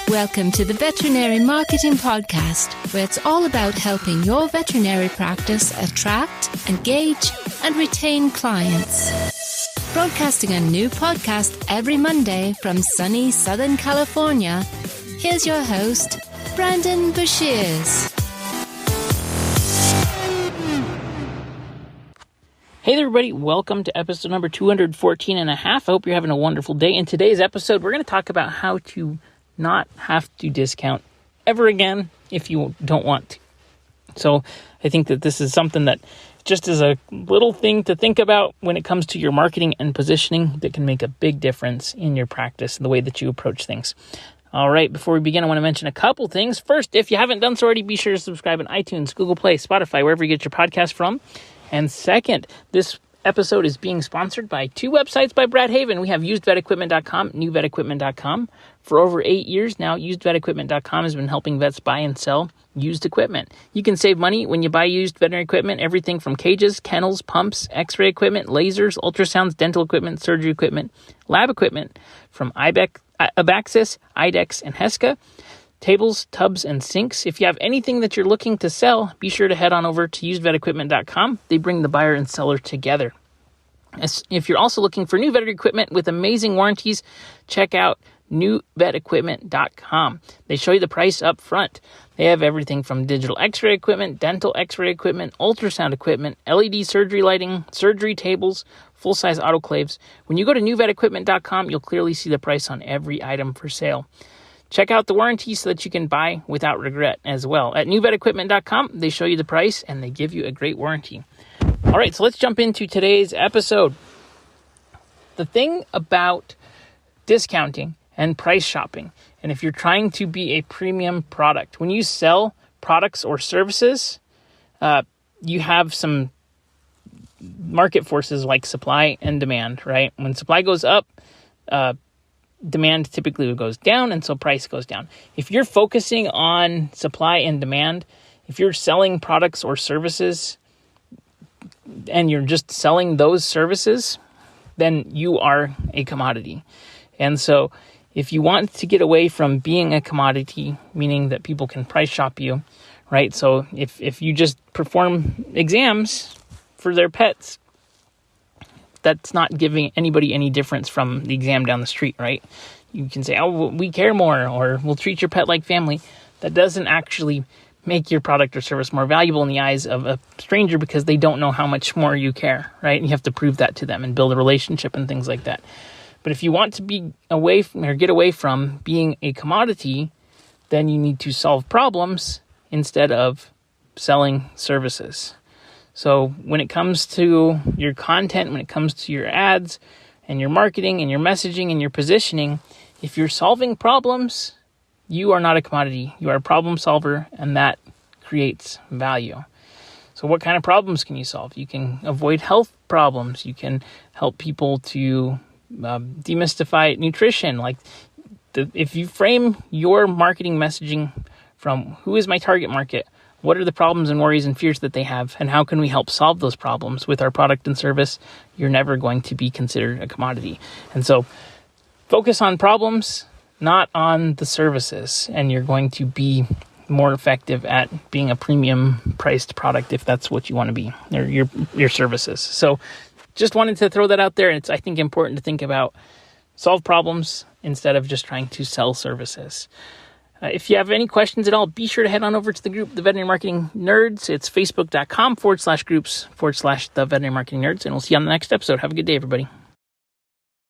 Welcome to the Veterinary Marketing Podcast, where it's all about helping your veterinary practice attract, engage, and retain clients. Broadcasting a new podcast every Monday from sunny Southern California, here's your host, Brandon Bashirs. Hey there, everybody. Welcome to episode number 214 and a half. I hope you're having a wonderful day. In today's episode, we're going to talk about how to not have to discount ever again if you don't want to. So I think that this is something that just is a little thing to think about when it comes to your marketing and positioning that can make a big difference in your practice and the way that you approach things. All right, before we begin, I want to mention a couple things. First, if you haven't done so already, be sure to subscribe on iTunes, Google Play, Spotify, wherever you get your podcast from. And second, this episode is being sponsored by two websites by Brad Haven. We have usedvetequipment.com, newvetequipment.com. For over 8 years now, usedvetequipment.com has been helping vets buy and sell used equipment. You can save money when you buy used veterinary equipment, everything from cages, kennels, pumps, x-ray equipment, lasers, ultrasounds, dental equipment, surgery equipment, lab equipment from Abaxis, IDEX, and Heska, tables, tubs, and sinks. If you have anything that you're looking to sell, be sure to head on over to usedvetequipment.com. They bring the buyer and seller together. If you're also looking for new veterinary equipment with amazing warranties, check out newvetequipment.com. They show you the price up front. They have everything from digital x-ray equipment, dental x-ray equipment, ultrasound equipment, LED surgery lighting, surgery tables, full-size autoclaves. When you go to newvetequipment.com, you'll clearly see the price on every item for sale. Check out the warranty so that you can buy without regret as well. At newvetequipment.com, they show you the price and they give you a great warranty. All right, so let's jump into today's episode. The thing about discounting and price shopping, and if you're trying to be a premium product, when you sell products or services, you have some market forces like supply and demand, right? When supply goes up, demand typically goes down, and so price goes down. If you're focusing on supply and demand, if you're selling products or services and you're just selling those services, then you are a commodity. And so if you want to get away from being a commodity, meaning that people can price shop you, right? So if you just perform exams for their pets, that's not giving anybody any difference from the exam down the street, right? You can say, oh, we care more, or we'll treat your pet like family. That doesn't actually make your product or service more valuable in the eyes of a stranger because they don't know how much more you care, right? And you have to prove that to them and build a relationship and things like that. But if you want to be away from, or get away from being a commodity, then you need to solve problems instead of selling services. So when it comes to your content, when it comes to your ads and your marketing and your messaging and your positioning, if you're solving problems, you are not a commodity. You are a problem solver, and that creates value. So what kind of problems can you solve? You can avoid health problems. You can help people to demystify nutrition. If you frame your marketing messaging from who is my target market, what are the problems and worries and fears that they have, and how can we help solve those problems with our product and service, you're never going to be considered a commodity. And so focus on problems, not on the services, and you're going to be more effective at being a premium priced product if that's what you want to be, or your services. So just wanted to throw that out there. It's, I think, important to think about solve problems instead of just trying to sell services. If you have any questions at all, be sure to head on over to the group, The Veterinary Marketing Nerds. It's facebook.com/groups/The Veterinary Marketing Nerds. And we'll see you on the next episode. Have a good day, everybody.